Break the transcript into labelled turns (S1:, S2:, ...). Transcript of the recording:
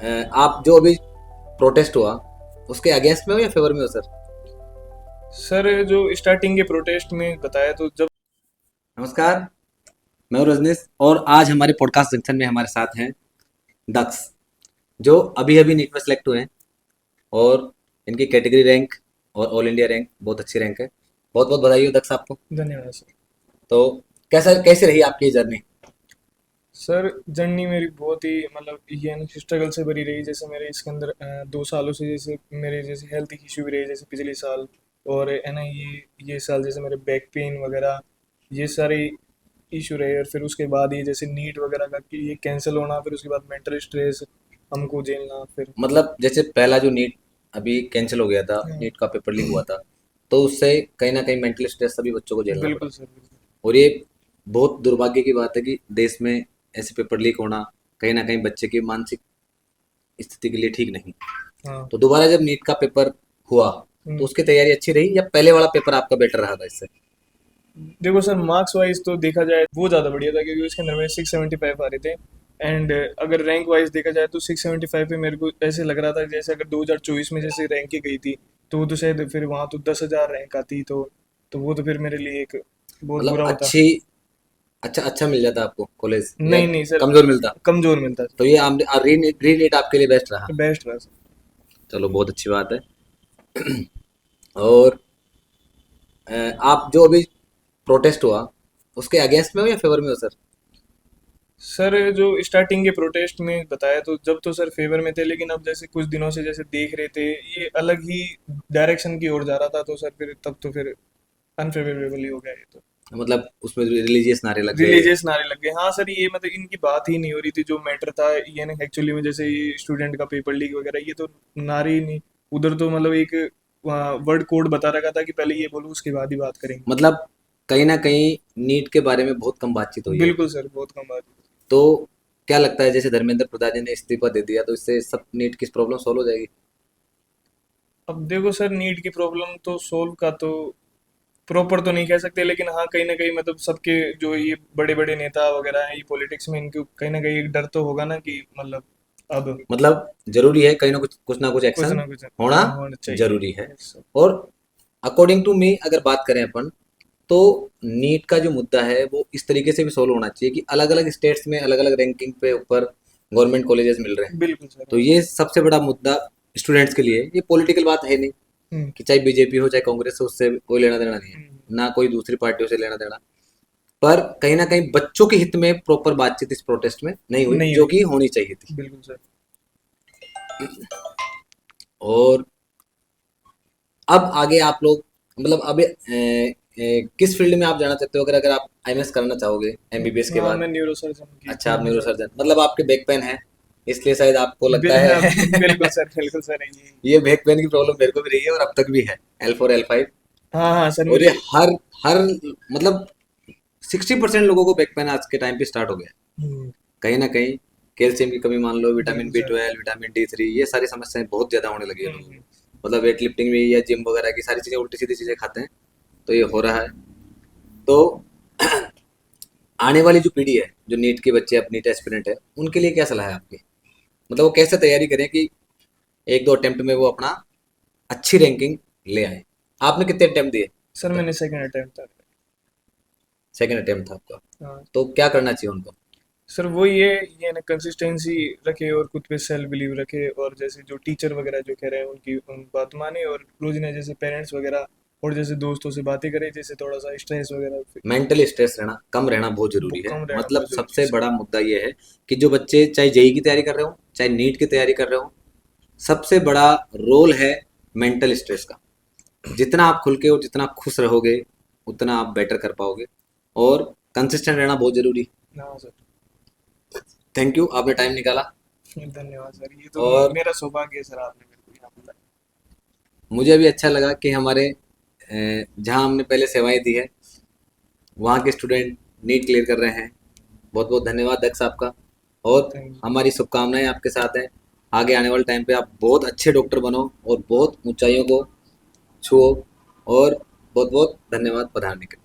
S1: आप जो अभी प्रोटेस्ट हुआ उसके अगेंस्ट में हो या फेवर में हो सर?
S2: सर जो स्टार्टिंग के प्रोटेस्ट में बताया तो जब
S1: नमस्कार, मैं हूं रजनीश और आज हमारे पॉडकास्ट जंक्शन में हमारे साथ हैं दक्ष, जो अभी अभी नीट में सेलेक्ट हुए हैं और इनकी कैटेगरी रैंक और ऑल इंडिया रैंक बहुत अच्छी रैंक है। बहुत बहुत बधाई हो दक्ष आपको।
S2: धन्यवाद सर।
S1: तो कैसा कैसे रही आपकी ये जर्नी?
S2: सर जर्नी मेरी बहुत ही मतलब ये स्ट्रगल से भरी रही। जैसे मेरे इसके अंदर 2 सालों से जैसे मेरे जैसे हेल्थ इशू भी रहे, जैसे पिछले साल और है ना ये साल जैसे मेरे बैक पेन वगैरह ये सारे इशू रहे। और फिर उसके बाद ये जैसे नीट वगैरह का कि ये कैंसिल होना, फिर उसके बाद मेंटल स्ट्रेस हमको झेलना फिर।
S1: मतलब जैसे पहला जो नीट अभी कैंसिल हो गया था,
S2: हाँ,
S1: नीट का पेपर लीक हुआ था, तो उससे कहीं ना कहीं मेंटल स्ट्रेस सभी बच्चों को झेलना पड़ा।
S2: बिल्कुल सर बिल्कुल।
S1: और ये बहुत दुर्भाग्य की बात है कि देश में ऐसे पेपर लीक होना कहीं ना कहीं बच्चे की मानसिक स्थिति के लिए ठीक नहीं।
S2: हाँ।
S1: तो दोबारा जब नीट का पेपर हुआ तो
S2: हम्म।
S1: उसकी तैयारी अच्छी रही या पहले वाला पेपर आपका बेटर रहा था इससे?
S2: देखो सर, मार्क्स वाइज तो देखा जाए वो ज़्यादा बढ़िया था, क्योंकि उसके अंदर मेरे 675 आ रहे थे। एंड अगर रैंक वाइज देखा जाए तो 675 पे मेरे को ऐसे लग रहा था जैसे अगर 2024 में जैसे रैंक ही गई थी, तो वो तो शायद फिर वहाँ तो 10,000 रैंक आती। तो वो तो फिर मेरे लिए एक बहुत
S1: मतलब
S2: बुरा होता।
S1: अच्छी अच्छा अच्छा मिल जाता आपको कॉलेज या
S2: नहीं नहीं सर,
S1: कमजोर मिलता?
S2: कमज़ोर मिलता
S1: तो ये री नीट आपके लिए बेस्ट रहा।
S2: सर, बेस्ट रहा सर।
S1: चलो बहुत अच्छी बात है। और आप जो अभी प्रोटेस्ट हुआ उसके अगेंस्ट में हो या फेवर में हो सर?
S2: सर जो स्टार्टिंग के प्रोटेस्ट में बताया तो जब तो सर फेवर में थे, लेकिन अब जैसे कुछ दिनों से जैसे देख रहे थे ये अलग ही डायरेक्शन की ओर जा रहा था, तो सर फिर तब तो फिर अनफेवरेबल ही हो गया ये तो।
S1: मतलब उसमें रिलीजियस नारे लग गए।
S2: रिलीजियस नारे लग गए, हाँ सर। ये मतलब इनकी बात ही नहीं हो रही थी, जो मैटर था ये ना एक्चुअली में, जैसे ये स्टूडेंट का पेपर लीक वगैरह ये तो नारे ही नहीं। उधर तो मतलब एक वर्ड कोड बता रखा था कि पहले ये बोलो उसके बाद ही बात करेंगे।
S1: मतलब कहीं ना कहीं नीट के बारे में बहुत कम बातचीत हुई है।
S2: बिल्कुल सर, बहुत कम बात।
S1: तो क्या लगता है जैसे धर्मेंद्र प्रधान जी ने इस्तीफा दे दिया तो इससे सब नीट की प्रॉब्लम सॉल्व हो जाएगी?
S2: अब देखो सर, नीट की प्रॉब्लम तो सोल्व का तो प्रॉपर तो नहीं कह सकते, लेकिन हाँ कहीं ना कहीं मतलब सबके जो ये बड़े बड़े नेता वगैरह हैं ये पॉलिटिक्स में, इनके कहीं ना कहीं एक डर तो होगा ना कि मतलब अब
S1: मतलब जरूरी है कहीं ना कुछ ना कुछ
S2: कुछ
S1: एक्शन
S2: ना कुछ
S1: होना
S2: हाँ होना चाहिए।
S1: जरूरी है।
S2: Yes sir.
S1: और अकॉर्डिंग टू मी अगर बात करें अपन, तो नीट का जो मुद्दा है वो इस तरीके से भी सोल्व होना चाहिए कि अलग अलग स्टेट्स में अलग अलग रैंकिंग पे ऊपर गवर्नमेंट कॉलेजेस मिल रहे हैं।
S2: बिल्कुल सर
S1: तो
S2: हाँ।
S1: ये सबसे बड़ा मुद्दा स्टूडेंट्स के लिए, ये पॉलिटिकल बात है नहीं
S2: हम्म।
S1: कि चाहे बीजेपी हो चाहे कांग्रेस हो, उससे कोई लेना देना नहीं है,
S2: हम्म।
S1: ना कोई दूसरी पार्टियों से लेना देना। पर कहीं ना कहीं बच्चों के हित में प्रॉपर बातचीत इस प्रोटेस्ट में नहीं हुई
S2: नहीं
S1: जो
S2: हुई।
S1: कि होनी चाहिए थी।
S2: बिल्कुल सर।
S1: और अब आगे आप लोग मतलब अब किस फील्ड में आप जाना चाहते हो? अगर अगर आप आईएमएस करना चाहोगे एमबीबीएस के
S2: हाँ,
S1: बाद?
S2: मैं न्यूरो सर्जन की
S1: अच्छा, आप
S2: फील्ड में
S1: न्यूरो
S2: जाना
S1: सर्जन, मतलब आपके बैक पेन है इसलिए शायद आपको लगता
S2: हाँ,
S1: है।
S2: बिल्कुल सर ये।
S1: ये बैक पेन की प्रॉब्लम मेरे को भी रही है और अब तक भी है, L4 L5।
S2: हाँ हाँ सर
S1: और ये
S2: मुझे।
S1: हर हर मतलब 60% लोगों को बैक पेन आज के टाइम पे स्टार्ट हो गया है।
S2: हम्म।
S1: कहीं ना कहीं कैल्शियम की कमी मान लो, विटामिन
S2: बिल्कुल
S1: B
S2: sir.
S1: Twelve vitamin D3, ये सारी समस्याएं बहुत ज़्यादा होने लगी है लोगों
S2: हम्म।
S1: को। मतलब वेट लिफ्टिंग में या जिम वगैरह की सारी चीज़ें उल्टी सीधी चीज़ें खाते हैं तो ये हो रहा है। तो आने वाली जो पीढ़ी है, जो नीट के बच्चे अब नीट एस्पिरेंट है, उनके लिए क्या सलाह है आपकी? मतलब वो कैसे तैयारी करें कि एक दो अटेम्प्ट में वो अपना अच्छी रैंकिंग ले आए? आपने कितने अटेम्प्ट दिए
S2: सर
S1: अब तक?
S2: मैंने सेकंड अटेम्प्ट था।
S1: सेकंड अटेम्प्ट था आपका?
S2: हाँ
S1: तो क्या करना चाहिए उनको?
S2: सर, वही है ये ना, कंसिस्टेंसी रखे और खुद पे सेल्फ बिलीव रखे, और जैसे जो टीचर वगैरह जो कह रहे हैं उनकी उन बात माने, और रोज ना जैसे पेरेंट्स वगैरह और जैसे दोस्तों से बातें करें, जैसे थोड़ा सा स्ट्रेस वगैरह
S1: मेंटली स्ट्रेस रहना कम रहना बहुत
S2: वो
S1: जरूरी है।
S2: कम रहना
S1: मतलब
S2: बहुत जरूरी है
S1: सबसे
S2: सर।
S1: बड़ा मुद्दा ये है कि जो बच्चे चाहे जेई की तैयारी कर रहे हो चाहे नीट की तैयारी कर रहे हो, सबसे बड़ा रोल है मेंटल स्ट्रेस का। जितना आप खुल के और जितना खुश रहोगे उतना आप बेटर कर पाओगे। और कंसिस्टेंट रहना बहुत जरूरी।
S2: हाँ सर।
S1: थैंक यू, आपने टाइम निकाला।
S2: धन्यवाद सर, ये तो
S1: और
S2: मेरा सौभाग्य है सर, आपने मेरे को यहाँ बुलाया।
S1: मुझे भी अच्छा लगा कि हमारे जहाँ हमने पहले सेवाएं दी है वहाँ के स्टूडेंट नीट क्लियर कर रहे हैं। बहुत बहुत धन्यवाद दक्ष आपका। और
S2: थैंक यू।
S1: हमारी शुभकामनाएं आपके साथ हैं। आगे आने वाले टाइम पे आप बहुत अच्छे डॉक्टर बनो और बहुत ऊंचाइयों को छुओ। और बहुत बहुत धन्यवाद पधारने के लिए।